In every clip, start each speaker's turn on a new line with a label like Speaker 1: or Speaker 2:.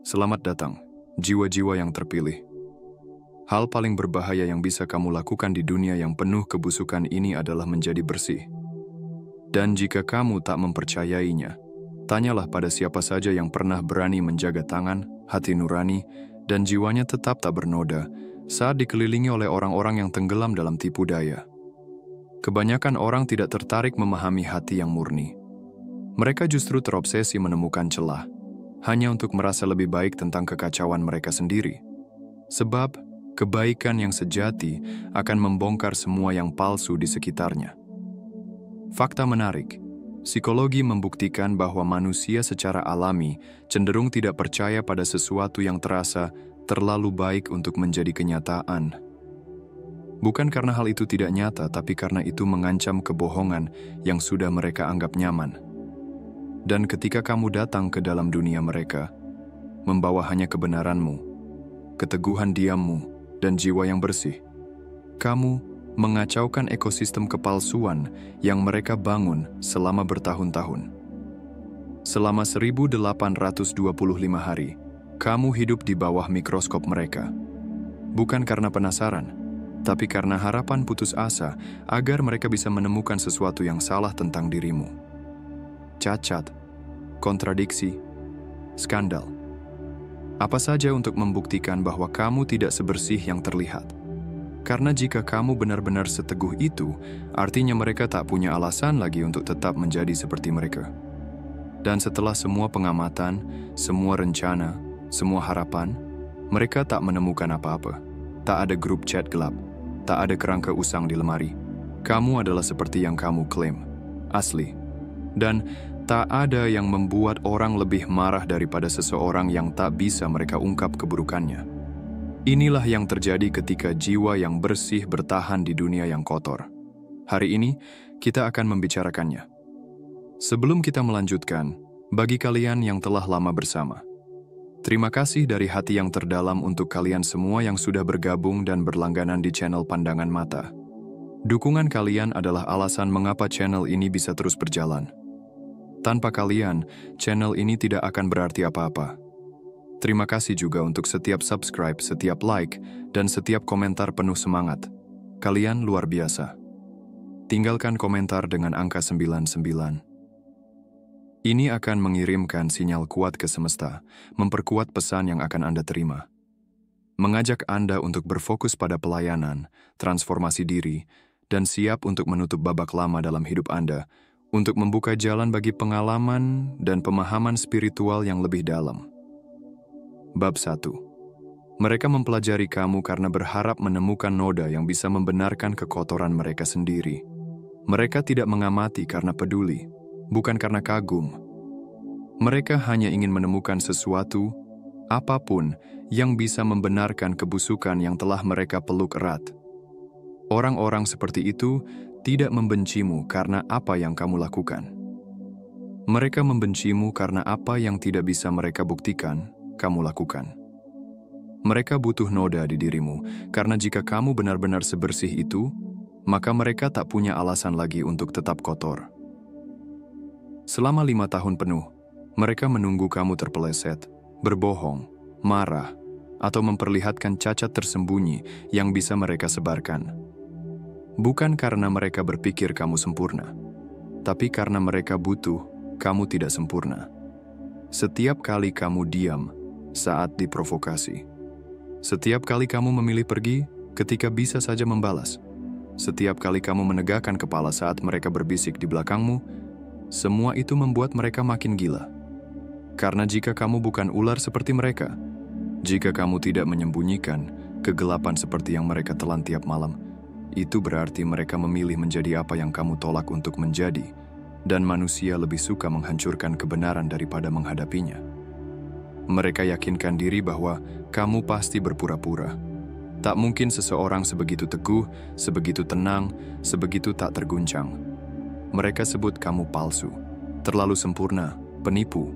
Speaker 1: Selamat datang, jiwa-jiwa yang terpilih. Hal paling berbahaya yang bisa kamu lakukan di dunia yang penuh kebusukan ini adalah menjadi bersih. Dan jika kamu tak mempercayainya, tanyalah pada siapa saja yang pernah berani menjaga tangan, hati nurani, dan jiwanya tetap tak bernoda saat dikelilingi oleh orang-orang yang tenggelam dalam tipu daya. Kebanyakan orang tidak tertarik memahami hati yang murni. Mereka justru terobsesi menemukan celah, hanya untuk merasa lebih baik tentang kekacauan mereka sendiri. Sebab, kebaikan yang sejati akan membongkar semua yang palsu di sekitarnya. Fakta menarik, psikologi membuktikan bahwa manusia secara alami cenderung tidak percaya pada sesuatu yang terasa terlalu baik untuk menjadi kenyataan. Bukan karena hal itu tidak nyata, tapi karena itu mengancam kebohongan yang sudah mereka anggap nyaman. Dan ketika kamu datang ke dalam dunia mereka, membawa hanya kebenaranmu, keteguhan diammu, dan jiwa yang bersih, kamu mengacaukan ekosistem kepalsuan yang mereka bangun selama bertahun-tahun. Selama 1825 hari, kamu hidup di bawah mikroskop mereka. Bukan karena penasaran, tapi karena harapan putus asa agar mereka bisa menemukan sesuatu yang salah tentang dirimu. Cacat, kontradiksi, skandal. Apa saja untuk membuktikan bahwa kamu tidak sebersih yang terlihat. Karena jika kamu benar-benar seteguh itu, artinya mereka tak punya alasan lagi untuk tetap menjadi seperti mereka. Dan setelah semua pengamatan, semua rencana, semua harapan, mereka tak menemukan apa-apa. Tak ada grup chat gelap, tak ada kerangka usang di lemari. Kamu adalah seperti yang kamu klaim, asli. Dan tak ada yang membuat orang lebih marah daripada seseorang yang tak bisa mereka ungkap keburukannya. Inilah yang terjadi ketika jiwa yang bersih bertahan di dunia yang kotor. Hari ini, kita akan membicarakannya. Sebelum kita melanjutkan, bagi kalian yang telah lama bersama, terima kasih dari hati yang terdalam untuk kalian semua yang sudah bergabung dan berlangganan di channel Pandangan Mata. Dukungan kalian adalah alasan mengapa channel ini bisa terus berjalan. Tanpa kalian, channel ini tidak akan berarti apa-apa. Terima kasih juga untuk setiap subscribe, setiap like, dan setiap komentar penuh semangat. Kalian luar biasa. Tinggalkan komentar dengan angka 99. Ini akan mengirimkan sinyal kuat ke semesta, memperkuat pesan yang akan Anda terima. Mengajak Anda untuk berfokus pada pelayanan, transformasi diri, dan siap untuk menutup babak lama dalam hidup Anda, untuk membuka jalan bagi pengalaman dan pemahaman spiritual yang lebih dalam. Bab 1. Mereka mempelajari kamu karena berharap menemukan noda yang bisa membenarkan kekotoran mereka sendiri. Mereka tidak mengamati karena peduli, bukan karena kagum. Mereka hanya ingin menemukan sesuatu, apapun, yang bisa membenarkan kebusukan yang telah mereka peluk erat. Orang-orang seperti itu tidak membencimu karena apa yang kamu lakukan. Mereka membencimu karena apa yang tidak bisa mereka buktikan, kamu lakukan. Mereka butuh noda di dirimu, karena jika kamu benar-benar sebersih itu, maka mereka tak punya alasan lagi untuk tetap kotor. Selama 5 tahun penuh, mereka menunggu kamu terpeleset, berbohong, marah, atau memperlihatkan cacat tersembunyi yang bisa mereka sebarkan. Bukan karena mereka berpikir kamu sempurna, tapi karena mereka butuh kamu tidak sempurna. Setiap kali kamu diam saat diprovokasi, setiap kali kamu memilih pergi ketika bisa saja membalas, setiap kali kamu menegakkan kepala saat mereka berbisik di belakangmu, semua itu membuat mereka makin gila. Karena jika kamu bukan ular seperti mereka, jika kamu tidak menyembunyikan kegelapan seperti yang mereka telan tiap malam, itu berarti mereka memilih menjadi apa yang kamu tolak untuk menjadi, dan manusia lebih suka menghancurkan kebenaran daripada menghadapinya. Mereka yakinkan diri bahwa kamu pasti berpura-pura. Tak mungkin seseorang sebegitu teguh, sebegitu tenang, sebegitu tak terguncang. Mereka sebut kamu palsu, terlalu sempurna, penipu.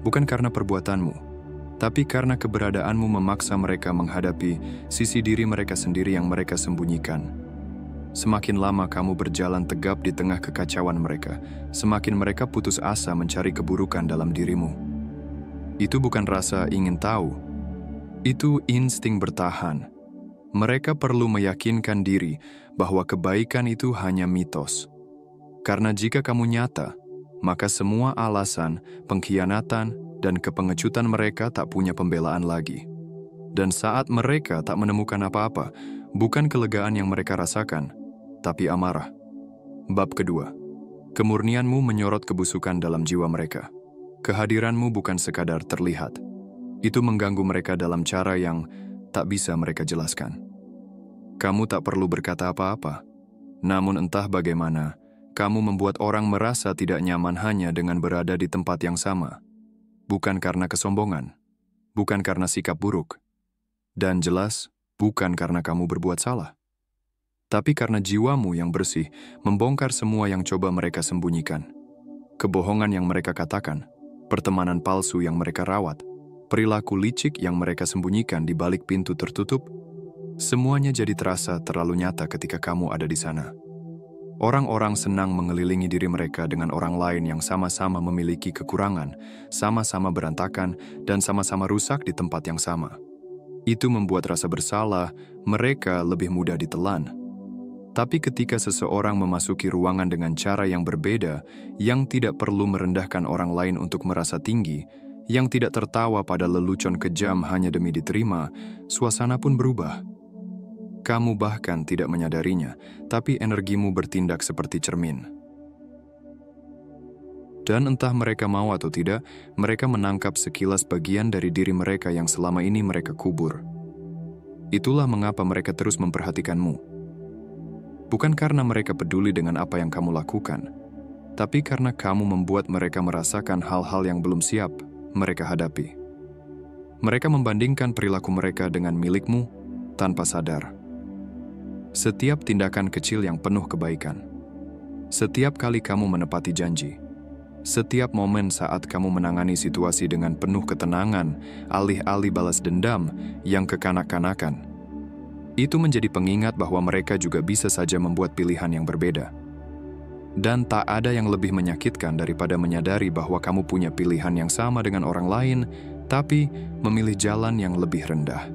Speaker 1: Bukan karena perbuatanmu, tapi karena keberadaanmu memaksa mereka menghadapi sisi diri mereka sendiri yang mereka sembunyikan. Semakin lama kamu berjalan tegap di tengah kekacauan mereka, semakin mereka putus asa mencari keburukan dalam dirimu. Itu bukan rasa ingin tahu. Itu insting bertahan. Mereka perlu meyakinkan diri bahwa kebaikan itu hanya mitos. Karena jika kamu nyata, maka semua alasan, pengkhianatan, dan kepengecutan mereka tak punya pembelaan lagi. Dan saat mereka tak menemukan apa-apa, bukan kelegaan yang mereka rasakan, tapi amarah. Bab kedua, kemurnianmu menyorot kebusukan dalam jiwa mereka. Kehadiranmu bukan sekadar terlihat. Itu mengganggu mereka dalam cara yang tak bisa mereka jelaskan. Kamu tak perlu berkata apa-apa. Namun entah bagaimana, kamu membuat orang merasa tidak nyaman hanya dengan berada di tempat yang sama. Bukan karena kesombongan, bukan karena sikap buruk, dan jelas bukan karena kamu berbuat salah. Tapi karena jiwamu yang bersih membongkar semua yang coba mereka sembunyikan. Kebohongan yang mereka katakan, pertemanan palsu yang mereka rawat, perilaku licik yang mereka sembunyikan di balik pintu tertutup, semuanya jadi terasa terlalu nyata ketika kamu ada di sana. Orang-orang senang mengelilingi diri mereka dengan orang lain yang sama-sama memiliki kekurangan, sama-sama berantakan, dan sama-sama rusak di tempat yang sama. Itu membuat rasa bersalah mereka lebih mudah ditelan. Tapi ketika seseorang memasuki ruangan dengan cara yang berbeda, yang tidak perlu merendahkan orang lain untuk merasa tinggi, yang tidak tertawa pada lelucon kejam hanya demi diterima, suasana pun berubah. Kamu bahkan tidak menyadarinya, tapi energimu bertindak seperti cermin. Dan entah mereka mau atau tidak, mereka menangkap sekilas bagian dari diri mereka yang selama ini mereka kubur. Itulah mengapa mereka terus memperhatikanmu. Bukan karena mereka peduli dengan apa yang kamu lakukan, tapi karena kamu membuat mereka merasakan hal-hal yang belum siap mereka hadapi. Mereka membandingkan perilaku mereka dengan milikmu tanpa sadar. Setiap tindakan kecil yang penuh kebaikan, setiap kali kamu menepati janji, setiap momen saat kamu menangani situasi dengan penuh ketenangan, alih-alih balas dendam yang kekanak-kanakan, itu menjadi pengingat bahwa mereka juga bisa saja membuat pilihan yang berbeda. Dan tak ada yang lebih menyakitkan daripada menyadari bahwa kamu punya pilihan yang sama dengan orang lain, tapi memilih jalan yang lebih rendah.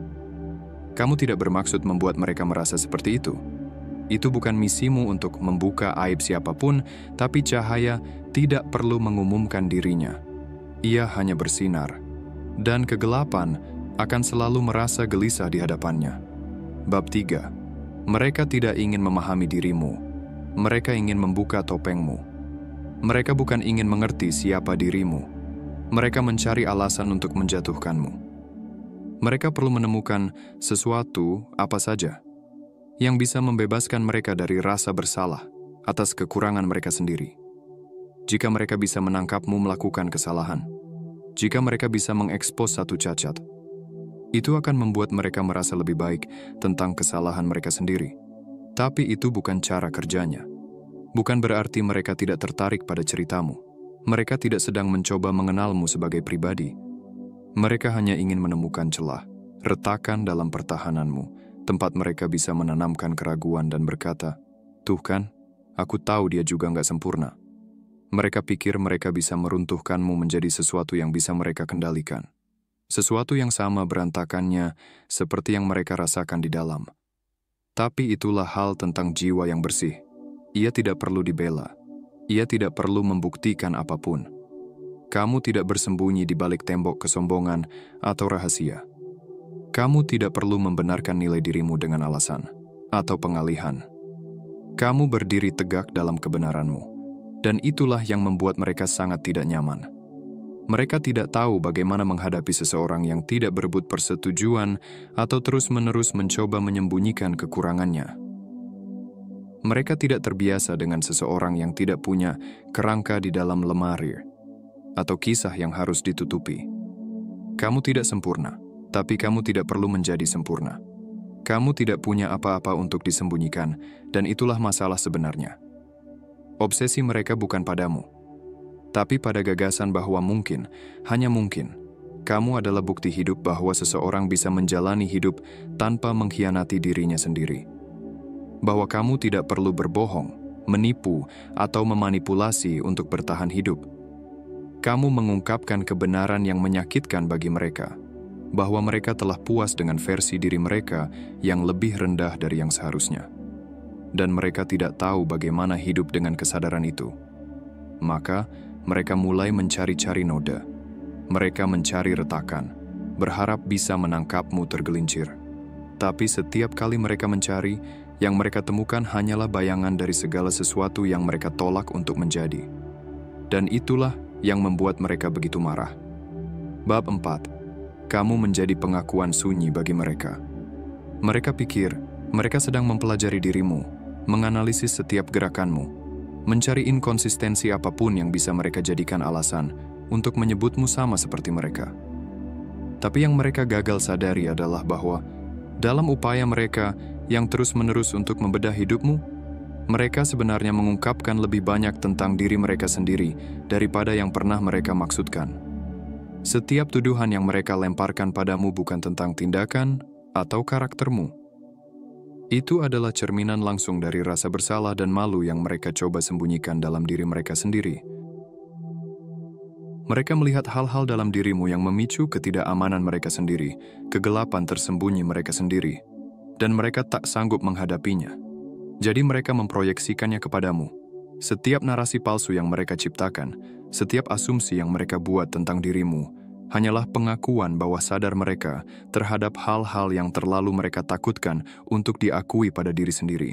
Speaker 1: Kamu tidak bermaksud membuat mereka merasa seperti itu. Itu bukan misimu untuk membuka aib siapapun, tapi cahaya tidak perlu mengumumkan dirinya. Ia hanya bersinar, dan kegelapan akan selalu merasa gelisah di hadapannya. Bab 3. Mereka tidak ingin memahami dirimu. Mereka ingin membuka topengmu. Mereka bukan ingin mengerti siapa dirimu. Mereka mencari alasan untuk menjatuhkanmu. Mereka perlu menemukan sesuatu, apa saja, yang bisa membebaskan mereka dari rasa bersalah atas kekurangan mereka sendiri. Jika mereka bisa menangkapmu melakukan kesalahan, jika mereka bisa mengekspos satu cacat, itu akan membuat mereka merasa lebih baik tentang kesalahan mereka sendiri. Tapi itu bukan cara kerjanya. Bukan berarti mereka tidak tertarik pada ceritamu. Mereka tidak sedang mencoba mengenalmu sebagai pribadi. Mereka hanya ingin menemukan celah, retakan dalam pertahananmu, tempat mereka bisa menanamkan keraguan dan berkata, "Tuh kan, aku tahu dia juga nggak sempurna." Mereka pikir mereka bisa meruntuhkanmu menjadi sesuatu yang bisa mereka kendalikan. Sesuatu yang sama berantakannya seperti yang mereka rasakan di dalam. Tapi itulah hal tentang jiwa yang bersih. Ia tidak perlu dibela. Ia tidak perlu membuktikan apapun. Kamu tidak bersembunyi di balik tembok kesombongan atau rahasia. Kamu tidak perlu membenarkan nilai dirimu dengan alasan atau pengalihan. Kamu berdiri tegak dalam kebenaranmu. Dan itulah yang membuat mereka sangat tidak nyaman. Mereka tidak tahu bagaimana menghadapi seseorang yang tidak berebut persetujuan atau terus-menerus mencoba menyembunyikan kekurangannya. Mereka tidak terbiasa dengan seseorang yang tidak punya kerangka di dalam lemari atau kisah yang harus ditutupi. Kamu tidak sempurna, tapi kamu tidak perlu menjadi sempurna. Kamu tidak punya apa-apa untuk disembunyikan, dan itulah masalah sebenarnya. Obsesi mereka bukan padamu, tapi pada gagasan bahwa mungkin, hanya mungkin, kamu adalah bukti hidup bahwa seseorang bisa menjalani hidup tanpa mengkhianati dirinya sendiri. Bahwa kamu tidak perlu berbohong, menipu, atau memanipulasi untuk bertahan hidup. Kamu mengungkapkan kebenaran yang menyakitkan bagi mereka, bahwa mereka telah puas dengan versi diri mereka yang lebih rendah dari yang seharusnya. Dan mereka tidak tahu bagaimana hidup dengan kesadaran itu. Maka, mereka mulai mencari-cari noda. Mereka mencari retakan, berharap bisa menangkapmu tergelincir. Tapi setiap kali mereka mencari, yang mereka temukan hanyalah bayangan dari segala sesuatu yang mereka tolak untuk menjadi. Dan itulah yang membuat mereka begitu marah. Bab 4. Kamu menjadi pengakuan sunyi bagi mereka. Mereka pikir, mereka sedang mempelajari dirimu, menganalisis setiap gerakanmu, mencari inkonsistensi apapun yang bisa mereka jadikan alasan untuk menyebutmu sama seperti mereka. Tapi yang mereka gagal sadari adalah bahwa dalam upaya mereka yang terus-menerus untuk membedah hidupmu, mereka sebenarnya mengungkapkan lebih banyak tentang diri mereka sendiri daripada yang pernah mereka maksudkan. Setiap tuduhan yang mereka lemparkan padamu bukan tentang tindakan atau karaktermu. Itu adalah cerminan langsung dari rasa bersalah dan malu yang mereka coba sembunyikan dalam diri mereka sendiri. Mereka melihat hal-hal dalam dirimu yang memicu ketidakamanan mereka sendiri, kegelapan tersembunyi mereka sendiri, dan mereka tak sanggup menghadapinya. Jadi mereka memproyeksikannya kepadamu. Setiap narasi palsu yang mereka ciptakan, setiap asumsi yang mereka buat tentang dirimu, hanyalah pengakuan bahwa sadar mereka terhadap hal-hal yang terlalu mereka takutkan untuk diakui pada diri sendiri.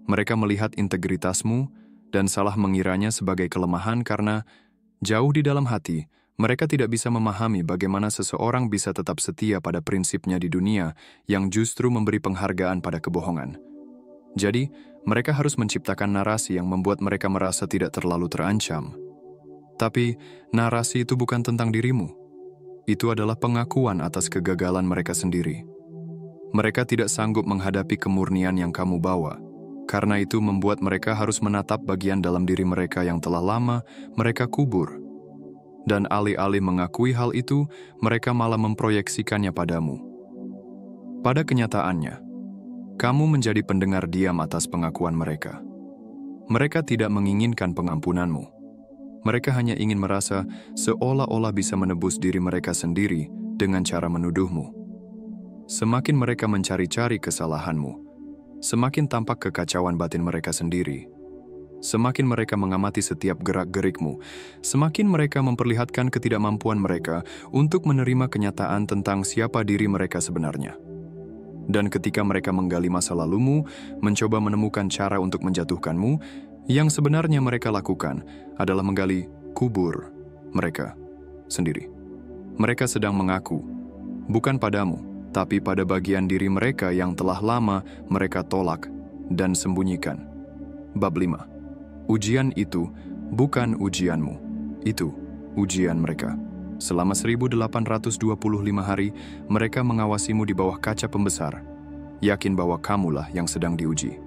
Speaker 1: Mereka melihat integritasmu dan salah mengiranya sebagai kelemahan karena jauh di dalam hati, mereka tidak bisa memahami bagaimana seseorang bisa tetap setia pada prinsipnya di dunia yang justru memberi penghargaan pada kebohongan. Jadi, mereka harus menciptakan narasi yang membuat mereka merasa tidak terlalu terancam. Tapi, narasi itu bukan tentang dirimu. Itu adalah pengakuan atas kegagalan mereka sendiri. Mereka tidak sanggup menghadapi kemurnian yang kamu bawa. Karena itu membuat mereka harus menatap bagian dalam diri mereka yang telah lama mereka kubur. Dan alih-alih mengakui hal itu, mereka malah memproyeksikannya padamu. Pada kenyataannya, kamu menjadi pendengar diam atas pengakuan mereka. Mereka tidak menginginkan pengampunanmu. Mereka hanya ingin merasa seolah-olah bisa menebus diri mereka sendiri dengan cara menuduhmu. Semakin mereka mencari-cari kesalahanmu, semakin tampak kekacauan batin mereka sendiri. Semakin mereka mengamati setiap gerak-gerikmu, semakin mereka memperlihatkan ketidakmampuan mereka untuk menerima kenyataan tentang siapa diri mereka sebenarnya. Dan ketika mereka menggali masa lalumu, mencoba menemukan cara untuk menjatuhkanmu, yang sebenarnya mereka lakukan adalah menggali kubur mereka sendiri. Mereka sedang mengaku, bukan padamu, tapi pada bagian diri mereka yang telah lama mereka tolak dan sembunyikan. Bab 5. Ujian itu bukan ujianmu, itu ujian mereka. Selama 1825 hari, mereka mengawasimu di bawah kaca pembesar, yakin bahwa kamulah yang sedang diuji.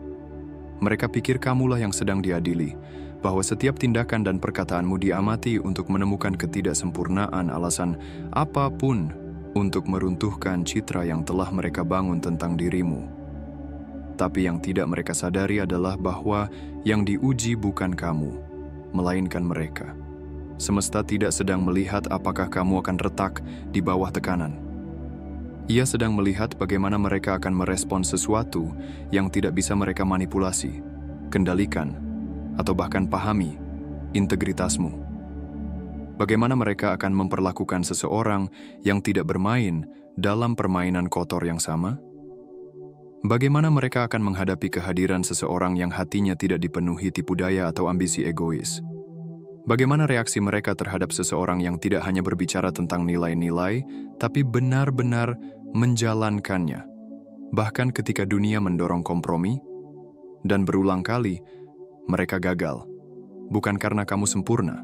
Speaker 1: Mereka pikir kamulah yang sedang diadili, bahwa setiap tindakan dan perkataanmu diamati untuk menemukan ketidaksempurnaan alasan apapun untuk meruntuhkan citra yang telah mereka bangun tentang dirimu. Tapi yang tidak mereka sadari adalah bahwa yang diuji bukan kamu, melainkan mereka. Semesta tidak sedang melihat apakah kamu akan retak di bawah tekanan. Ia sedang melihat bagaimana mereka akan merespons sesuatu yang tidak bisa mereka manipulasi, kendalikan, atau bahkan pahami integritasmu. Bagaimana mereka akan memperlakukan seseorang yang tidak bermain dalam permainan kotor yang sama? Bagaimana mereka akan menghadapi kehadiran seseorang yang hatinya tidak dipenuhi tipu daya atau ambisi egois? Bagaimana reaksi mereka terhadap seseorang yang tidak hanya berbicara tentang nilai-nilai, tapi benar-benar menjalankannya? Bahkan ketika dunia mendorong kompromi, dan berulang kali, mereka gagal. Bukan karena kamu sempurna,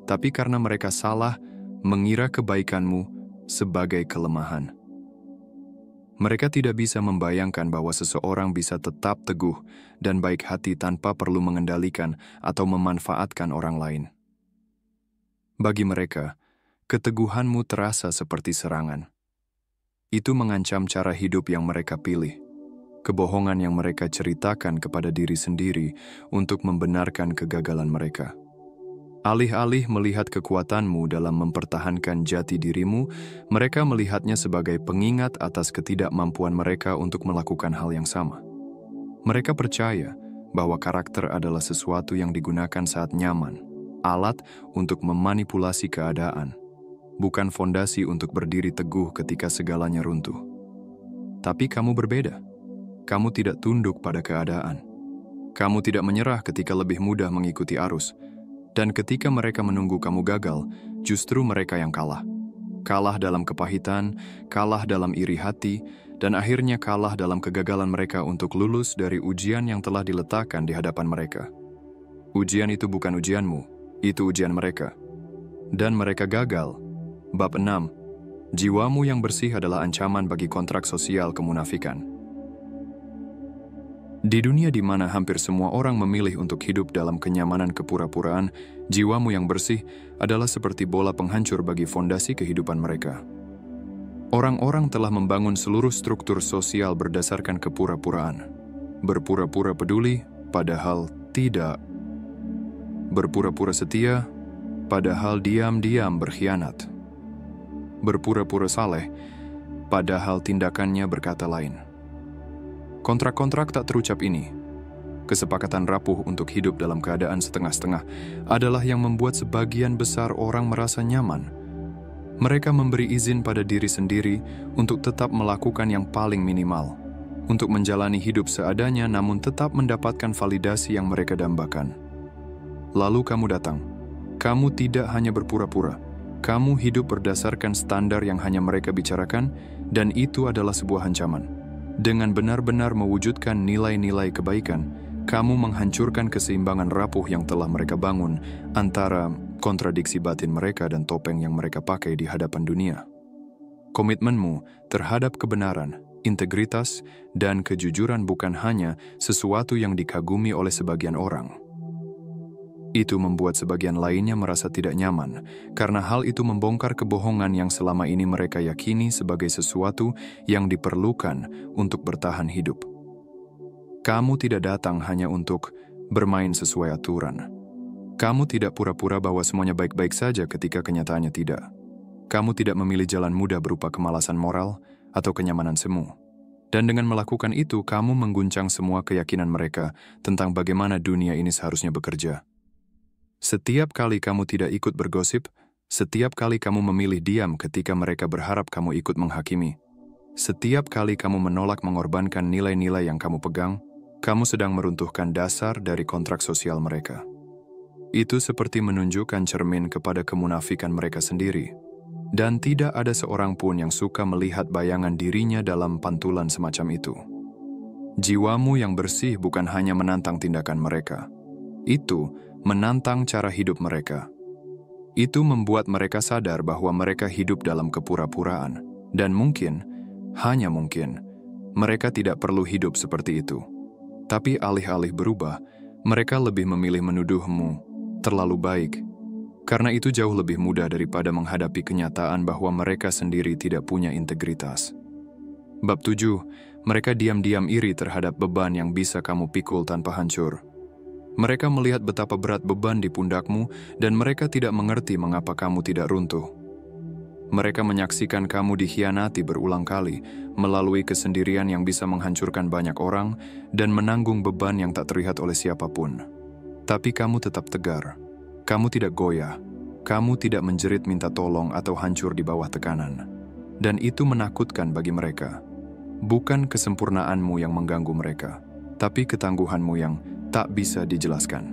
Speaker 1: tapi karena mereka salah mengira kebaikanmu sebagai kelemahan. Mereka tidak bisa membayangkan bahwa seseorang bisa tetap teguh dan baik hati tanpa perlu mengendalikan atau memanfaatkan orang lain. Bagi mereka, keteguhanmu terasa seperti serangan. Itu mengancam cara hidup yang mereka pilih, kebohongan yang mereka ceritakan kepada diri sendiri untuk membenarkan kegagalan mereka. Alih-alih melihat kekuatanmu dalam mempertahankan jati dirimu, mereka melihatnya sebagai pengingat atas ketidakmampuan mereka untuk melakukan hal yang sama. Mereka percaya bahwa karakter adalah sesuatu yang digunakan saat nyaman, alat untuk memanipulasi keadaan, bukan fondasi untuk berdiri teguh ketika segalanya runtuh. Tapi kamu berbeda. Kamu tidak tunduk pada keadaan. Kamu tidak menyerah ketika lebih mudah mengikuti arus. Dan ketika mereka menunggu kamu gagal, justru mereka yang kalah. Kalah dalam kepahitan, kalah dalam iri hati, dan akhirnya kalah dalam kegagalan mereka untuk lulus dari ujian yang telah diletakkan di hadapan mereka. Ujian itu bukan ujianmu, itu ujian mereka. Dan mereka gagal. Bab 6. Jiwamu yang bersih adalah ancaman bagi kontrak sosial kemunafikan. Di dunia di mana hampir semua orang memilih untuk hidup dalam kenyamanan kepura-puraan, jiwamu yang bersih adalah seperti bola penghancur bagi fondasi kehidupan mereka. Orang-orang telah membangun seluruh struktur sosial berdasarkan kepura-puraan. Berpura-pura peduli, padahal tidak. Berpura-pura setia, padahal diam-diam berkhianat. Berpura-pura saleh, padahal tindakannya berkata lain. Kontrak-kontrak tak terucap ini, kesepakatan rapuh untuk hidup dalam keadaan setengah-setengah, adalah yang membuat sebagian besar orang merasa nyaman. Mereka memberi izin pada diri sendiri untuk tetap melakukan yang paling minimal, untuk menjalani hidup seadanya namun tetap mendapatkan validasi yang mereka dambakan. Lalu kamu datang. Kamu tidak hanya berpura-pura, kamu hidup berdasarkan standar yang hanya mereka bicarakan, dan itu adalah sebuah ancaman. Dengan benar-benar mewujudkan nilai-nilai kebaikan, kamu menghancurkan keseimbangan rapuh yang telah mereka bangun antara kontradiksi batin mereka dan topeng yang mereka pakai di hadapan dunia. Komitmenmu terhadap kebenaran, integritas, dan kejujuran bukan hanya sesuatu yang dikagumi oleh sebagian orang. Itu membuat sebagian lainnya merasa tidak nyaman, karena hal itu membongkar kebohongan yang selama ini mereka yakini sebagai sesuatu yang diperlukan untuk bertahan hidup. Kamu tidak datang hanya untuk bermain sesuai aturan. Kamu tidak pura-pura bahwa semuanya baik-baik saja ketika kenyataannya tidak. Kamu tidak memilih jalan mudah berupa kemalasan moral atau kenyamanan semu. Dan dengan melakukan itu, kamu mengguncang semua keyakinan mereka tentang bagaimana dunia ini seharusnya bekerja. Setiap kali kamu tidak ikut bergosip, setiap kali kamu memilih diam ketika mereka berharap kamu ikut menghakimi, setiap kali kamu menolak mengorbankan nilai-nilai yang kamu pegang, kamu sedang meruntuhkan dasar dari kontrak sosial mereka. Itu seperti menunjukkan cermin kepada kemunafikan mereka sendiri. Dan tidak ada seorang pun yang suka melihat bayangan dirinya dalam pantulan semacam itu. Jiwamu yang bersih bukan hanya menantang tindakan mereka. Itu menantang cara hidup mereka. Itu membuat mereka sadar bahwa mereka hidup dalam kepura-puraan, dan mungkin, hanya mungkin, mereka tidak perlu hidup seperti itu. Tapi alih-alih berubah, mereka lebih memilih menuduhmu terlalu baik, karena itu jauh lebih mudah daripada menghadapi kenyataan bahwa mereka sendiri tidak punya integritas. Bab 7, mereka diam-diam iri terhadap beban yang bisa kamu pikul tanpa hancur. Mereka melihat betapa berat beban di pundakmu dan mereka tidak mengerti mengapa kamu tidak runtuh. Mereka menyaksikan kamu dikhianati berulang kali melalui kesendirian yang bisa menghancurkan banyak orang dan menanggung beban yang tak terlihat oleh siapapun. Tapi kamu tetap tegar. Kamu tidak goyah. Kamu tidak menjerit minta tolong atau hancur di bawah tekanan. Dan itu menakutkan bagi mereka. Bukan kesempurnaanmu yang mengganggu mereka, tapi ketangguhanmu yang tak bisa dijelaskan.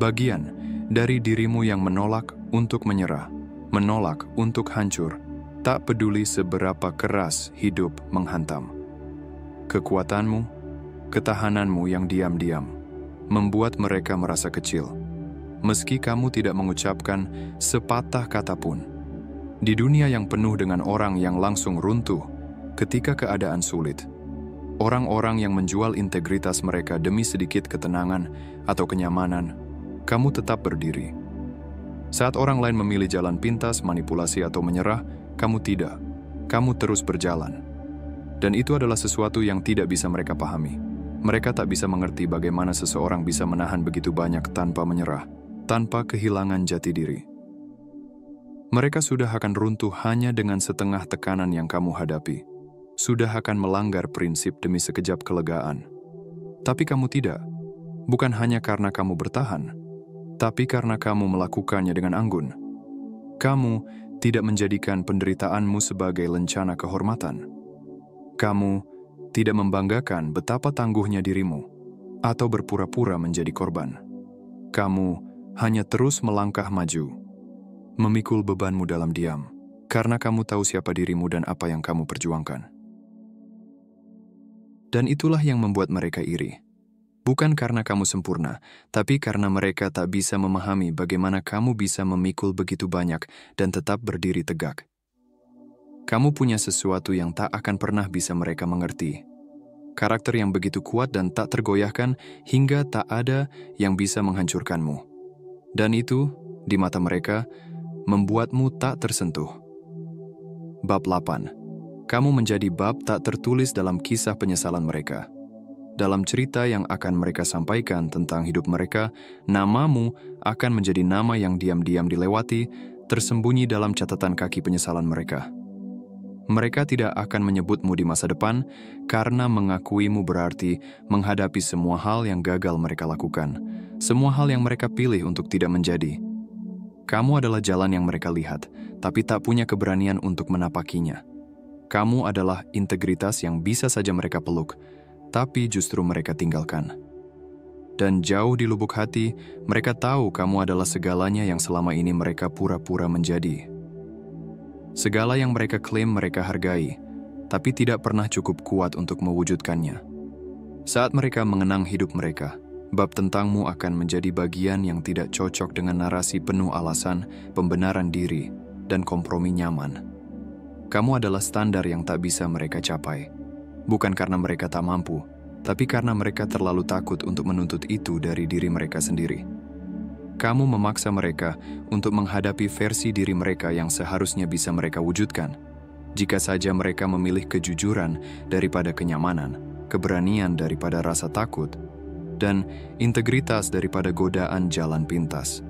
Speaker 1: Bagian dari dirimu yang menolak untuk menyerah, menolak untuk hancur, tak peduli seberapa keras hidup menghantam. Kekuatanmu, ketahananmu yang diam-diam, membuat mereka merasa kecil. Meski kamu tidak mengucapkan sepatah kata pun. Di dunia yang penuh dengan orang yang langsung runtuh ketika keadaan sulit, orang-orang yang menjual integritas mereka demi sedikit ketenangan atau kenyamanan, kamu tetap berdiri. Saat orang lain memilih jalan pintas, manipulasi atau menyerah, kamu tidak. Kamu terus berjalan. Dan itu adalah sesuatu yang tidak bisa mereka pahami. Mereka tak bisa mengerti bagaimana seseorang bisa menahan begitu banyak tanpa menyerah. tanpa kehilangan jati diri. Mereka sudah akan runtuh hanya dengan setengah tekanan yang kamu hadapi. Sudah akan melanggar prinsip demi sekejap kelegaan. Tapi kamu tidak. Bukan hanya karena kamu bertahan, tapi karena kamu melakukannya dengan anggun. Kamu tidak menjadikan penderitaanmu sebagai lencana kehormatan. Kamu tidak membanggakan betapa tangguhnya dirimu atau berpura-pura menjadi korban. Kamu hanya terus melangkah maju, memikul bebanmu dalam diam, karena kamu tahu siapa dirimu dan apa yang kamu perjuangkan. Dan itulah yang membuat mereka iri. Bukan karena kamu sempurna, tapi karena mereka tak bisa memahami bagaimana kamu bisa memikul begitu banyak dan tetap berdiri tegak. Kamu punya sesuatu yang tak akan pernah bisa mereka mengerti. Karakter yang begitu kuat dan tak tergoyahkan hingga tak ada yang bisa menghancurkanmu. Dan itu, di mata mereka, membuatmu tak tersentuh. Bab 8. Kamu menjadi bab tak tertulis dalam kisah penyesalan mereka. Dalam cerita yang akan mereka sampaikan tentang hidup mereka, namamu akan menjadi nama yang diam-diam dilewati, tersembunyi dalam catatan kaki penyesalan mereka. Mereka tidak akan menyebutmu di masa depan karena mengakuimu berarti menghadapi semua hal yang gagal mereka lakukan, semua hal yang mereka pilih untuk tidak menjadi. Kamu adalah jalan yang mereka lihat, tapi tak punya keberanian untuk menapakinya. Kamu adalah integritas yang bisa saja mereka peluk, tapi justru mereka tinggalkan. Dan jauh di lubuk hati, mereka tahu kamu adalah segalanya yang selama ini mereka pura-pura menjadi. Segala yang mereka klaim mereka hargai, tapi tidak pernah cukup kuat untuk mewujudkannya. Saat mereka mengenang hidup mereka, bab tentangmu akan menjadi bagian yang tidak cocok dengan narasi penuh alasan, pembenaran diri, dan kompromi nyaman. Kamu adalah standar yang tak bisa mereka capai. Bukan karena mereka tak mampu, tapi karena mereka terlalu takut untuk menuntut itu dari diri mereka sendiri. Kamu memaksa mereka untuk menghadapi versi diri mereka yang seharusnya bisa mereka wujudkan. Jika saja mereka memilih kejujuran daripada kenyamanan, keberanian daripada rasa takut, dan integritas daripada godaan jalan pintas.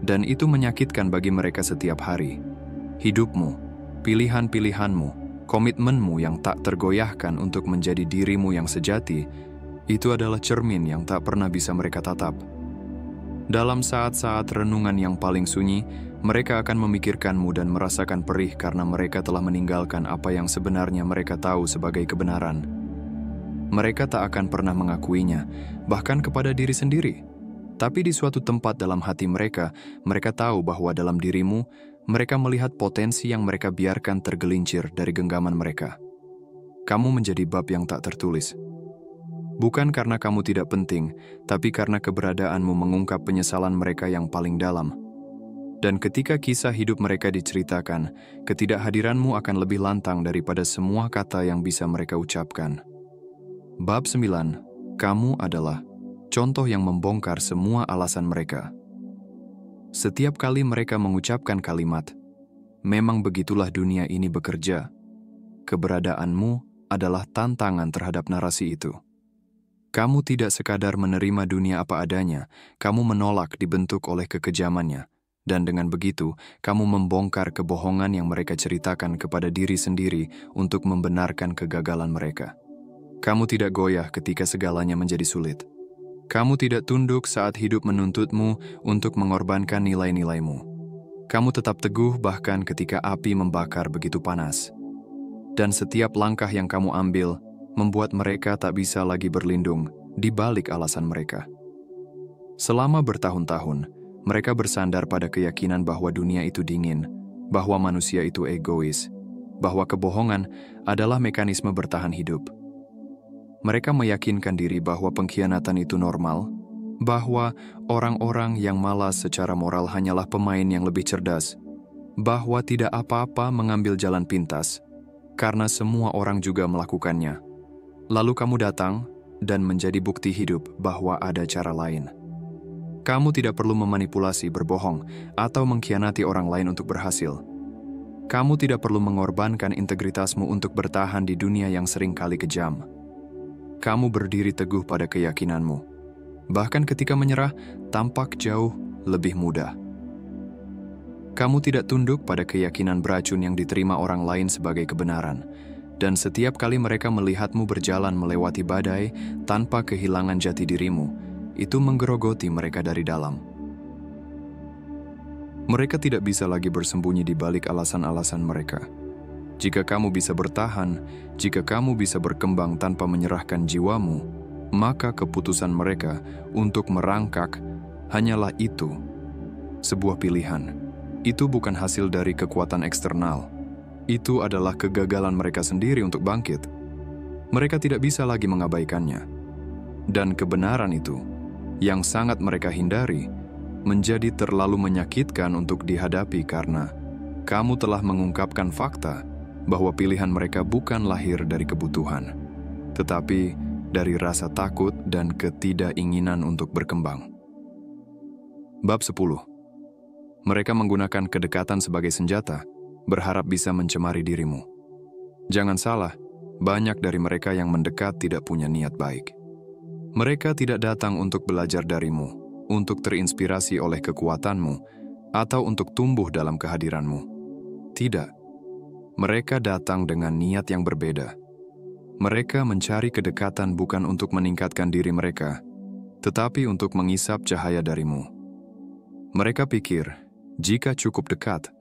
Speaker 1: Dan itu menyakitkan bagi mereka setiap hari. Hidupmu, pilihan-pilihanmu, komitmenmu yang tak tergoyahkan untuk menjadi dirimu yang sejati, itu adalah cermin yang tak pernah bisa mereka tatap. Dalam saat-saat renungan yang paling sunyi, mereka akan memikirkanmu dan merasakan perih karena mereka telah meninggalkan apa yang sebenarnya mereka tahu sebagai kebenaran. Mereka tak akan pernah mengakuinya, bahkan kepada diri sendiri. Tapi di suatu tempat dalam hati mereka, mereka tahu bahwa dalam dirimu, mereka melihat potensi yang mereka biarkan tergelincir dari genggaman mereka. Kamu menjadi bab yang tak tertulis. Bukan karena kamu tidak penting, tapi karena keberadaanmu mengungkap penyesalan mereka yang paling dalam. Dan ketika kisah hidup mereka diceritakan, ketidakhadiranmu akan lebih lantang daripada semua kata yang bisa mereka ucapkan. Bab 9. Kamu adalah contoh yang membongkar semua alasan mereka. Setiap kali mereka mengucapkan kalimat, "Memang begitulah dunia ini bekerja," keberadaanmu adalah tantangan terhadap narasi itu. Kamu tidak sekadar menerima dunia apa adanya, kamu menolak dibentuk oleh kekejamannya. Dan dengan begitu, kamu membongkar kebohongan yang mereka ceritakan kepada diri sendiri untuk membenarkan kegagalan mereka. Kamu tidak goyah ketika segalanya menjadi sulit. Kamu tidak tunduk saat hidup menuntutmu untuk mengorbankan nilai-nilaimu. Kamu tetap teguh bahkan ketika api membakar begitu panas. Dan setiap langkah yang kamu ambil membuat mereka tak bisa lagi berlindung di balik alasan mereka. Selama bertahun-tahun, mereka bersandar pada keyakinan bahwa dunia itu dingin, bahwa manusia itu egois, bahwa kebohongan adalah mekanisme bertahan hidup. Mereka meyakinkan diri bahwa pengkhianatan itu normal, bahwa orang-orang yang malas secara moral hanyalah pemain yang lebih cerdas, bahwa tidak apa-apa mengambil jalan pintas, karena semua orang juga melakukannya. Lalu kamu datang dan menjadi bukti hidup bahwa ada cara lain. Kamu tidak perlu memanipulasi, berbohong, atau mengkhianati orang lain untuk berhasil. Kamu tidak perlu mengorbankan integritasmu untuk bertahan di dunia yang sering kali kejam. Kamu berdiri teguh pada keyakinanmu. Bahkan ketika menyerah, tampak jauh lebih mudah. Kamu tidak tunduk pada keyakinan beracun yang diterima orang lain sebagai kebenaran, dan setiap kali mereka melihatmu berjalan melewati badai tanpa kehilangan jati dirimu, itu menggerogoti mereka dari dalam. Mereka tidak bisa lagi bersembunyi di balik alasan-alasan mereka. Jika kamu bisa bertahan, jika kamu bisa berkembang tanpa menyerahkan jiwamu, maka keputusan mereka untuk merangkak hanyalah itu, sebuah pilihan. Itu bukan hasil dari kekuatan eksternal. Itu adalah kegagalan mereka sendiri untuk bangkit. Mereka tidak bisa lagi mengabaikannya. Dan kebenaran itu, yang sangat mereka hindari, menjadi terlalu menyakitkan untuk dihadapi karena kamu telah mengungkapkan fakta bahwa pilihan mereka bukan lahir dari kebutuhan, tetapi dari rasa takut dan ketidakinginan untuk berkembang. Bab 10. Mereka menggunakan kedekatan sebagai senjata, berharap bisa mencemari dirimu. Jangan salah, banyak dari mereka yang mendekat tidak punya niat baik. Mereka tidak datang untuk belajar darimu, untuk terinspirasi oleh kekuatanmu, atau untuk tumbuh dalam kehadiranmu. Tidak. Mereka datang dengan niat yang berbeda. Mereka mencari kedekatan bukan untuk meningkatkan diri mereka, tetapi untuk mengisap cahaya darimu. Mereka pikir, jika cukup dekat,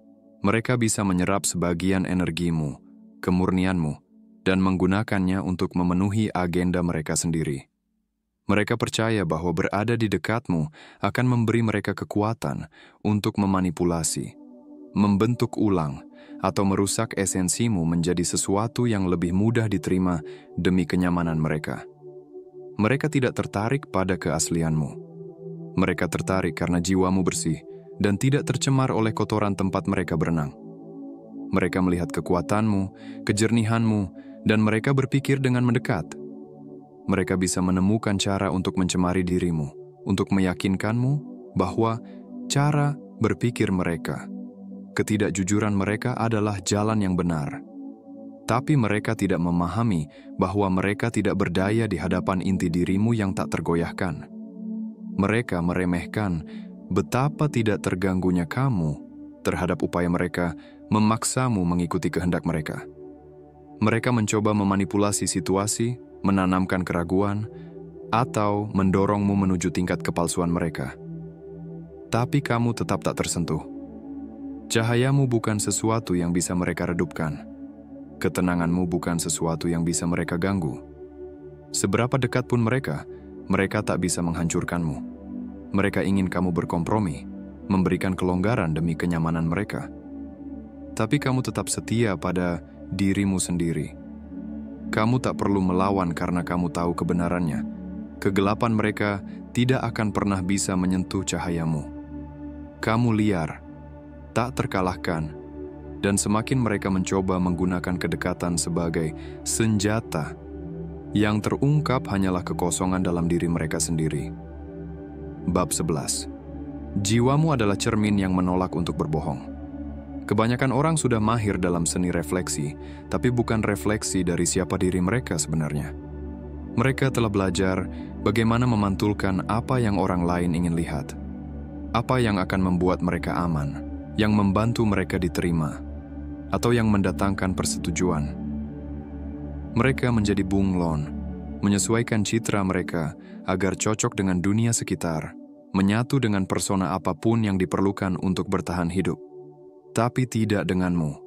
Speaker 1: mereka bisa menyerap sebagian energimu, kemurnianmu, dan menggunakannya untuk memenuhi agenda mereka sendiri. Mereka percaya bahwa berada di dekatmu akan memberi mereka kekuatan untuk memanipulasi, membentuk ulang, atau merusak esensimu menjadi sesuatu yang lebih mudah diterima demi kenyamanan mereka. Mereka tidak tertarik pada keaslianmu. Mereka tertarik karena jiwamu bersih dan tidak tercemar oleh kotoran tempat mereka berenang. Mereka melihat kekuatanmu, kejernihanmu, dan mereka berpikir dengan mendekat. Mereka bisa menemukan cara untuk mencemari dirimu, untuk meyakinkanmu bahwa cara berpikir mereka, ketidakjujuran mereka adalah jalan yang benar. Tapi mereka tidak memahami bahwa mereka tidak berdaya di hadapan inti dirimu yang tak tergoyahkan. Mereka meremehkan betapa tidak terganggunya kamu terhadap upaya mereka memaksamu mengikuti kehendak mereka. Mereka mencoba memanipulasi situasi, menanamkan keraguan, atau mendorongmu menuju tingkat kepalsuan mereka. Tapi kamu tetap tak tersentuh. Cahayamu bukan sesuatu yang bisa mereka redupkan. Ketenanganmu bukan sesuatu yang bisa mereka ganggu. Seberapa dekat pun mereka tak bisa menghancurkanmu. Mereka ingin kamu berkompromi, memberikan kelonggaran demi kenyamanan mereka. Tapi kamu tetap setia pada dirimu sendiri. Kamu tak perlu melawan karena kamu tahu kebenarannya. Kegelapan mereka tidak akan pernah bisa menyentuh cahayamu. Kamu liar, tak terkalahkan, dan semakin mereka mencoba menggunakan kedekatan sebagai senjata, yang terungkap hanyalah kekosongan dalam diri mereka sendiri. Bab 11. Jiwamu adalah cermin yang menolak untuk berbohong. Kebanyakan orang sudah mahir dalam seni refleksi, tapi bukan refleksi dari siapa diri mereka sebenarnya. Mereka telah belajar bagaimana memantulkan apa yang orang lain ingin lihat. Apa yang akan membuat mereka aman, yang membantu mereka diterima, atau yang mendatangkan persetujuan. Mereka menjadi bunglon, menyesuaikan citra mereka agar cocok dengan dunia sekitar, menyatu dengan persona apapun yang diperlukan untuk bertahan hidup. Tapi tidak denganmu.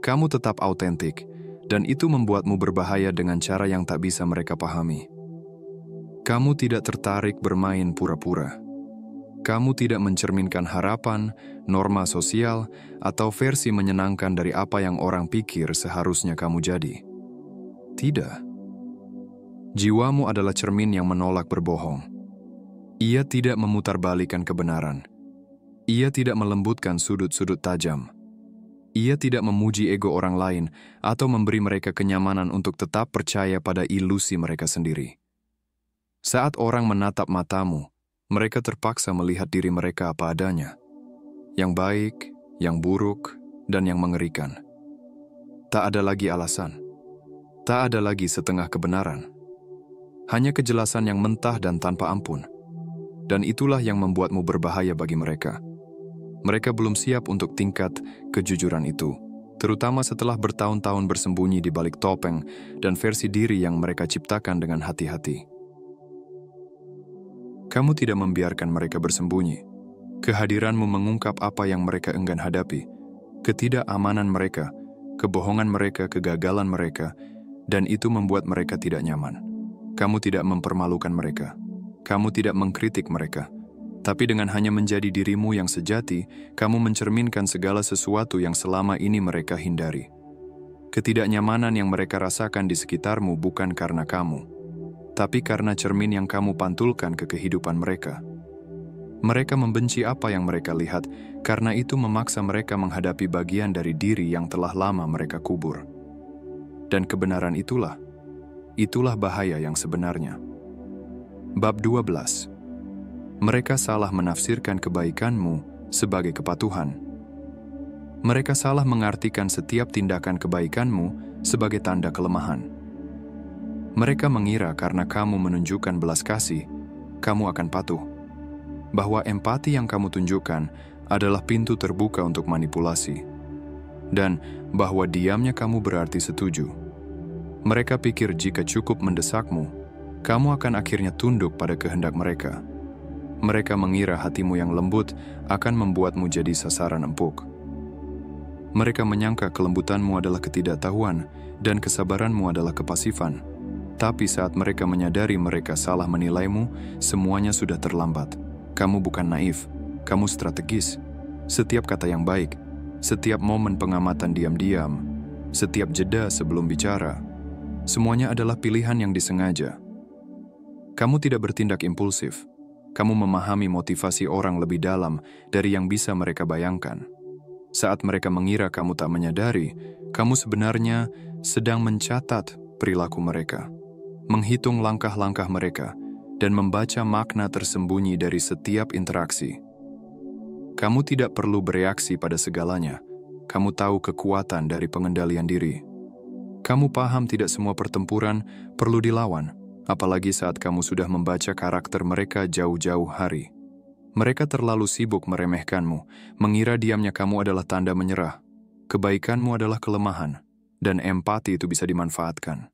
Speaker 1: Kamu tetap autentik, dan itu membuatmu berbahaya dengan cara yang tak bisa mereka pahami. Kamu tidak tertarik bermain pura-pura. Kamu tidak mencerminkan harapan, norma sosial, atau versi menyenangkan dari apa yang orang pikir seharusnya kamu jadi. Tidak. Jiwamu adalah cermin yang menolak berbohong. Ia tidak memutarbalikkan kebenaran. Ia tidak melembutkan sudut-sudut tajam. Ia tidak memuji ego orang lain atau memberi mereka kenyamanan untuk tetap percaya pada ilusi mereka sendiri. Saat orang menatap matamu, mereka terpaksa melihat diri mereka apa adanya. Yang baik, yang buruk, dan yang mengerikan. Tak ada lagi alasan. Tak ada lagi setengah kebenaran. Hanya kejelasan yang mentah dan tanpa ampun. Dan itulah yang membuatmu berbahaya bagi mereka. Mereka belum siap untuk tingkat kejujuran itu, terutama setelah bertahun-tahun bersembunyi di balik topeng dan versi diri yang mereka ciptakan dengan hati-hati. Kamu tidak membiarkan mereka bersembunyi. Kehadiranmu mengungkap apa yang mereka enggan hadapi, ketidakamanan mereka, kebohongan mereka, kegagalan mereka, dan itu membuat mereka tidak nyaman. Kamu tidak mempermalukan mereka. Kamu tidak mengkritik mereka. Tapi dengan hanya menjadi dirimu yang sejati, kamu mencerminkan segala sesuatu yang selama ini mereka hindari. Ketidaknyamanan yang mereka rasakan di sekitarmu bukan karena kamu, tapi karena cermin yang kamu pantulkan ke kehidupan mereka. Mereka membenci apa yang mereka lihat, karena itu memaksa mereka menghadapi bagian dari diri yang telah lama mereka kubur. Dan kebenaran itulah bahaya yang sebenarnya. Bab 12. Mereka salah menafsirkan kebaikanmu sebagai kepatuhan. Mereka salah mengartikan setiap tindakan kebaikanmu sebagai tanda kelemahan. Mereka mengira karena kamu menunjukkan belas kasih, kamu akan patuh. Bahwa empati yang kamu tunjukkan adalah pintu terbuka untuk manipulasi. Dan bahwa diamnya kamu berarti setuju. Mereka pikir jika cukup mendesakmu, kamu akan akhirnya tunduk pada kehendak mereka. Mereka mengira hatimu yang lembut akan membuatmu jadi sasaran empuk. Mereka menyangka kelembutanmu adalah ketidaktahuan dan kesabaranmu adalah kepasifan. Tapi saat mereka menyadari mereka salah menilaimu, semuanya sudah terlambat. Kamu bukan naif, kamu strategis. Setiap kata yang baik, setiap momen pengamatan diam-diam, setiap jeda sebelum bicara, semuanya adalah pilihan yang disengaja. Kamu tidak bertindak impulsif. Kamu memahami motivasi orang lebih dalam dari yang bisa mereka bayangkan. Saat mereka mengira kamu tak menyadari, kamu sebenarnya sedang mencatat perilaku mereka, menghitung langkah-langkah mereka, dan membaca makna tersembunyi dari setiap interaksi. Kamu tidak perlu bereaksi pada segalanya. Kamu tahu kekuatan dari pengendalian diri. Kamu paham tidak semua pertempuran perlu dilawan. Apalagi saat kamu sudah membaca karakter mereka jauh-jauh hari. Mereka terlalu sibuk meremehkanmu, mengira diamnya kamu adalah tanda menyerah. Kebaikanmu adalah kelemahan, dan empati itu bisa dimanfaatkan.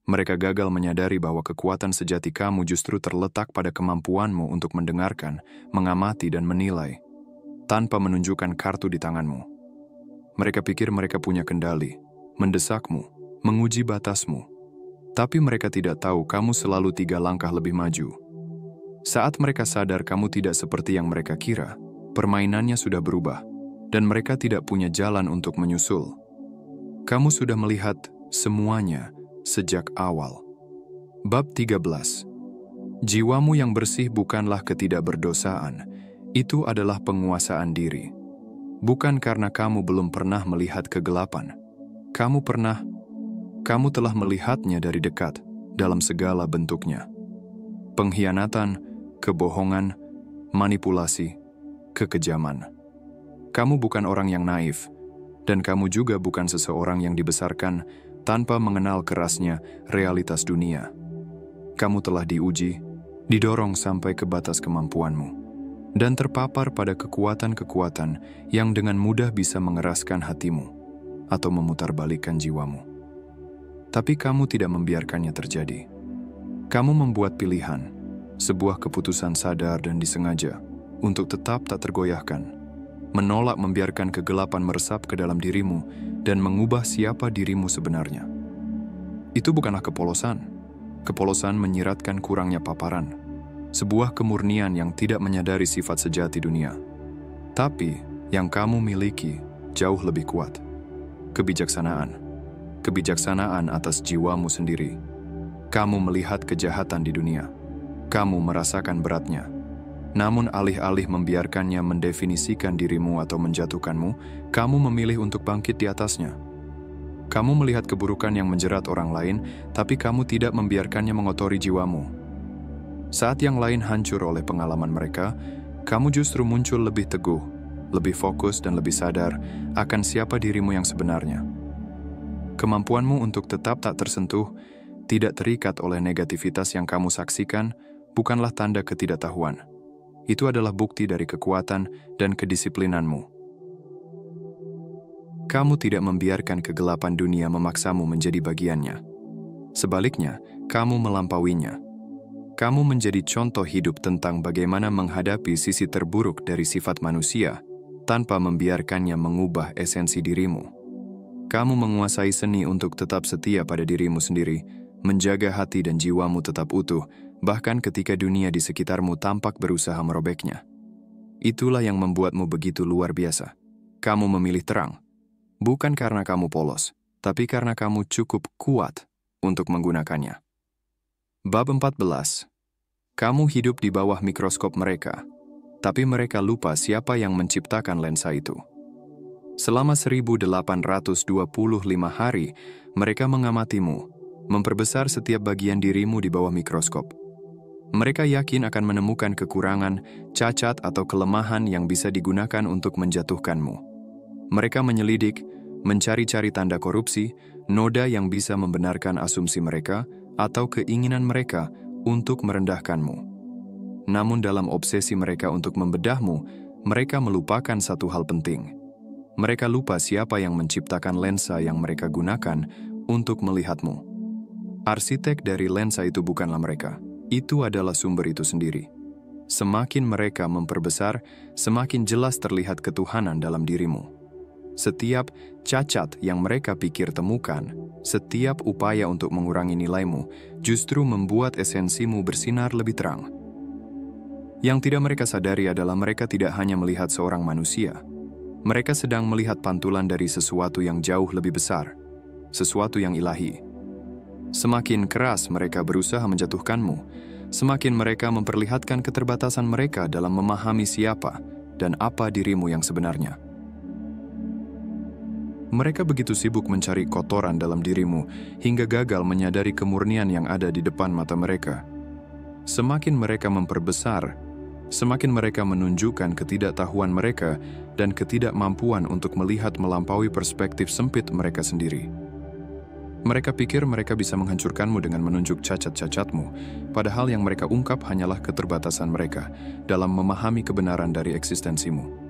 Speaker 1: Mereka gagal menyadari bahwa kekuatan sejati kamu justru terletak pada kemampuanmu untuk mendengarkan, mengamati, dan menilai, tanpa menunjukkan kartu di tanganmu. Mereka pikir mereka punya kendali, mendesakmu, menguji batasmu. Tapi mereka tidak tahu kamu selalu 3 langkah lebih maju. Saat mereka sadar kamu tidak seperti yang mereka kira, permainannya sudah berubah, dan mereka tidak punya jalan untuk menyusul. Kamu sudah melihat semuanya sejak awal. Bab 13. Jiwamu yang bersih bukanlah ketidakberdosaan, itu adalah penguasaan diri. Bukan karena kamu belum pernah melihat kegelapan. Kamu telah melihatnya dari dekat, dalam segala bentuknya. Pengkhianatan, kebohongan, manipulasi, kekejaman. Kamu bukan orang yang naif, dan kamu juga bukan seseorang yang dibesarkan tanpa mengenal kerasnya realitas dunia. Kamu telah diuji, didorong sampai ke batas kemampuanmu, dan terpapar pada kekuatan-kekuatan yang dengan mudah bisa mengeraskan hatimu atau memutarbalikkan jiwamu. Tapi kamu tidak membiarkannya terjadi. Kamu membuat pilihan, sebuah keputusan sadar dan disengaja, untuk tetap tak tergoyahkan, menolak membiarkan kegelapan meresap ke dalam dirimu dan mengubah siapa dirimu sebenarnya. Itu bukanlah kepolosan. Kepolosan menyiratkan kurangnya paparan, sebuah kemurnian yang tidak menyadari sifat sejati dunia. Tapi yang kamu miliki jauh lebih kuat. Kebijaksanaan atas jiwamu sendiri. Kamu melihat kejahatan di dunia. Kamu merasakan beratnya. Namun alih-alih membiarkannya mendefinisikan dirimu atau menjatuhkanmu, kamu memilih untuk bangkit di atasnya. Kamu melihat keburukan yang menjerat orang lain, tapi kamu tidak membiarkannya mengotori jiwamu. Saat yang lain hancur oleh pengalaman mereka, kamu justru muncul lebih teguh, lebih fokus dan lebih sadar akan siapa dirimu yang sebenarnya. Kemampuanmu untuk tetap tak tersentuh, tidak terikat oleh negativitas yang kamu saksikan, bukanlah tanda ketidaktahuan. Itu adalah bukti dari kekuatan dan kedisiplinanmu. Kamu tidak membiarkan kegelapan dunia memaksamu menjadi bagiannya. Sebaliknya, kamu melampauinya. Kamu menjadi contoh hidup tentang bagaimana menghadapi sisi terburuk dari sifat manusia tanpa membiarkannya mengubah esensi dirimu. Kamu menguasai seni untuk tetap setia pada dirimu sendiri, menjaga hati dan jiwamu tetap utuh, bahkan ketika dunia di sekitarmu tampak berusaha merobeknya. Itulah yang membuatmu begitu luar biasa. Kamu memilih terang, bukan karena kamu polos, tapi karena kamu cukup kuat untuk menggunakannya. Bab 14. Kamu hidup di bawah mikroskop mereka, tapi mereka lupa siapa yang menciptakan lensa itu. Selama 1825 hari, mereka mengamatimu, memperbesar setiap bagian dirimu di bawah mikroskop. Mereka yakin akan menemukan kekurangan, cacat atau kelemahan yang bisa digunakan untuk menjatuhkanmu. Mereka menyelidik, mencari-cari tanda korupsi, noda yang bisa membenarkan asumsi mereka, atau keinginan mereka untuk merendahkanmu. Namun dalam obsesi mereka untuk membedahmu, mereka melupakan satu hal penting. Mereka lupa siapa yang menciptakan lensa yang mereka gunakan untuk melihatmu. Arsitek dari lensa itu bukanlah mereka. Itu adalah sumber itu sendiri. Semakin mereka memperbesar, semakin jelas terlihat ketuhanan dalam dirimu. Setiap cacat yang mereka pikir temukan, setiap upaya untuk mengurangi nilaimu, justru membuat esensimu bersinar lebih terang. Yang tidak mereka sadari adalah mereka tidak hanya melihat seorang manusia. Mereka sedang melihat pantulan dari sesuatu yang jauh lebih besar, sesuatu yang ilahi. Semakin keras mereka berusaha menjatuhkanmu, semakin mereka memperlihatkan keterbatasan mereka dalam memahami siapa dan apa dirimu yang sebenarnya. Mereka begitu sibuk mencari kotoran dalam dirimu hingga gagal menyadari kemurnian yang ada di depan mata mereka. Semakin mereka memperbesar, semakin mereka menunjukkan ketidaktahuan mereka dan ketidakmampuan untuk melihat melampaui perspektif sempit mereka sendiri. Mereka pikir mereka bisa menghancurkanmu dengan menunjuk cacat-cacatmu, padahal yang mereka ungkap hanyalah keterbatasan mereka dalam memahami kebenaran dari eksistensimu.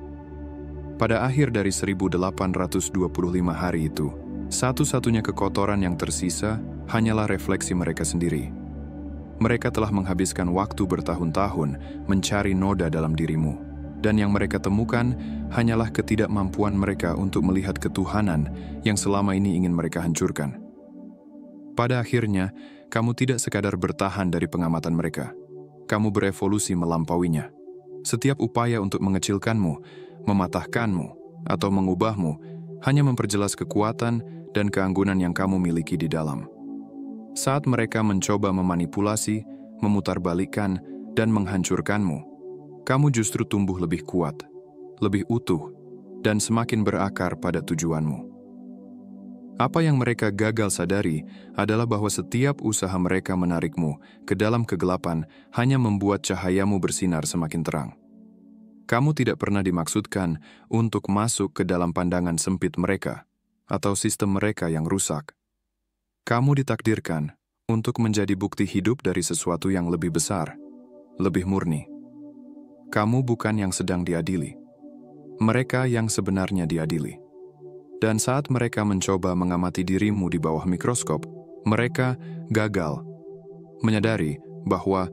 Speaker 1: Pada akhir dari 1825 hari itu, satu-satunya kekotoran yang tersisa hanyalah refleksi mereka sendiri. Mereka telah menghabiskan waktu bertahun-tahun mencari noda dalam dirimu, dan yang mereka temukan hanyalah ketidakmampuan mereka untuk melihat ketuhanan yang selama ini ingin mereka hancurkan. Pada akhirnya, kamu tidak sekadar bertahan dari pengamatan mereka. Kamu berevolusi melampauinya. Setiap upaya untuk mengecilkanmu, mematahkanmu, atau mengubahmu hanya memperjelas kekuatan dan keanggunan yang kamu miliki di dalam. Saat mereka mencoba memanipulasi, memutarbalikkan, dan menghancurkanmu, kamu justru tumbuh lebih kuat, lebih utuh, dan semakin berakar pada tujuanmu. Apa yang mereka gagal sadari adalah bahwa setiap usaha mereka menarikmu ke dalam kegelapan hanya membuat cahayamu bersinar semakin terang. Kamu tidak pernah dimaksudkan untuk masuk ke dalam pandangan sempit mereka atau sistem mereka yang rusak. Kamu ditakdirkan untuk menjadi bukti hidup dari sesuatu yang lebih besar, lebih murni. Kamu bukan yang sedang diadili. Mereka yang sebenarnya diadili. Dan saat mereka mencoba mengamati dirimu di bawah mikroskop, mereka gagal menyadari bahwa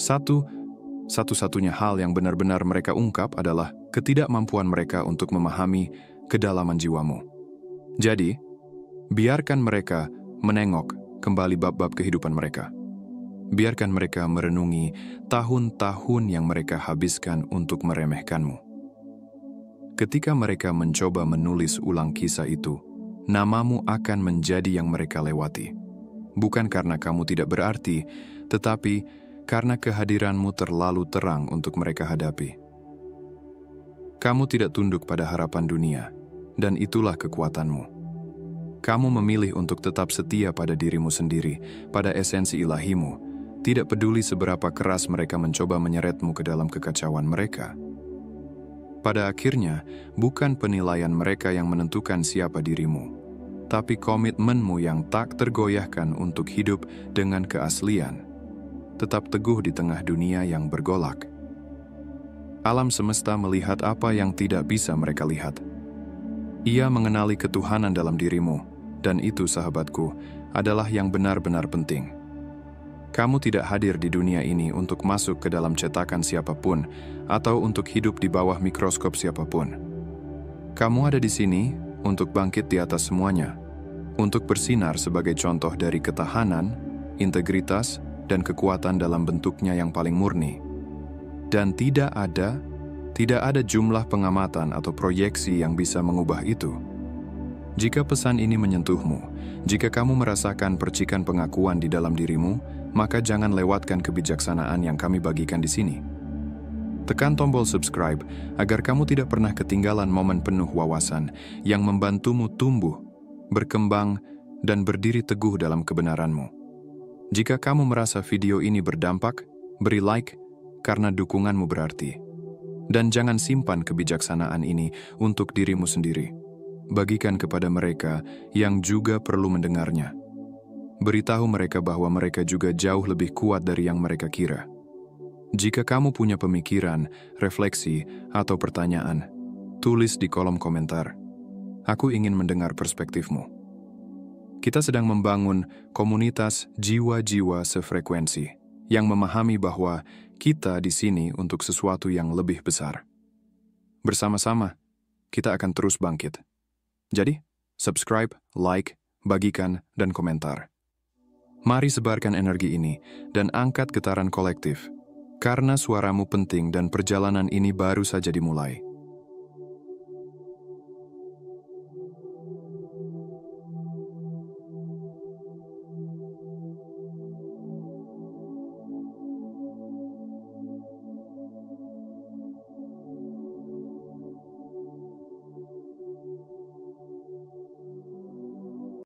Speaker 1: satu-satunya hal yang benar-benar mereka ungkap adalah ketidakmampuan mereka untuk memahami kedalaman jiwamu. Jadi, biarkan mereka menengok kembali bab-bab kehidupan mereka. Biarkan mereka merenungi tahun-tahun yang mereka habiskan untuk meremehkanmu. Ketika mereka mencoba menulis ulang kisah itu, namamu akan menjadi yang mereka lewati. Bukan karena kamu tidak berarti, tetapi karena kehadiranmu terlalu terang untuk mereka hadapi. Kamu tidak tunduk pada harapan dunia, dan itulah kekuatanmu. Kamu memilih untuk tetap setia pada dirimu sendiri, pada esensi ilahimu, tidak peduli seberapa keras mereka mencoba menyeretmu ke dalam kekacauan mereka. Pada akhirnya, bukan penilaian mereka yang menentukan siapa dirimu, tapi komitmenmu yang tak tergoyahkan untuk hidup dengan keaslian. tetap teguh di tengah dunia yang bergolak. Alam semesta melihat apa yang tidak bisa mereka lihat. Ia mengenali ketuhanan dalam dirimu, dan itu, sahabatku, adalah yang benar-benar penting. Kamu tidak hadir di dunia ini untuk masuk ke dalam cetakan siapapun atau untuk hidup di bawah mikroskop siapapun. Kamu ada di sini untuk bangkit di atas semuanya, untuk bersinar sebagai contoh dari ketahanan, integritas, dan kekuatan dalam bentuknya yang paling murni. Dan tidak ada jumlah pengamatan atau proyeksi yang bisa mengubah itu. Jika pesan ini menyentuhmu, jika kamu merasakan percikan pengakuan di dalam dirimu, maka jangan lewatkan kebijaksanaan yang kami bagikan di sini. Tekan tombol subscribe agar kamu tidak pernah ketinggalan momen penuh wawasan yang membantumu tumbuh, berkembang, dan berdiri teguh dalam kebenaranmu. Jika kamu merasa video ini berdampak, beri like karena dukunganmu berarti. Dan jangan simpan kebijaksanaan ini untuk dirimu sendiri. Bagikan kepada mereka yang juga perlu mendengarnya. Beritahu mereka bahwa mereka juga jauh lebih kuat dari yang mereka kira. Jika kamu punya pemikiran, refleksi, atau pertanyaan, tulis di kolom komentar. Aku ingin mendengar perspektifmu. Kita sedang membangun komunitas jiwa-jiwa sefrekuensi yang memahami bahwa kita di sini untuk sesuatu yang lebih besar. Bersama-sama, kita akan terus bangkit. Jadi, subscribe, like, bagikan, dan komentar. Mari sebarkan energi ini dan angkat getaran kolektif, karena suaramu penting dan perjalanan ini baru saja dimulai.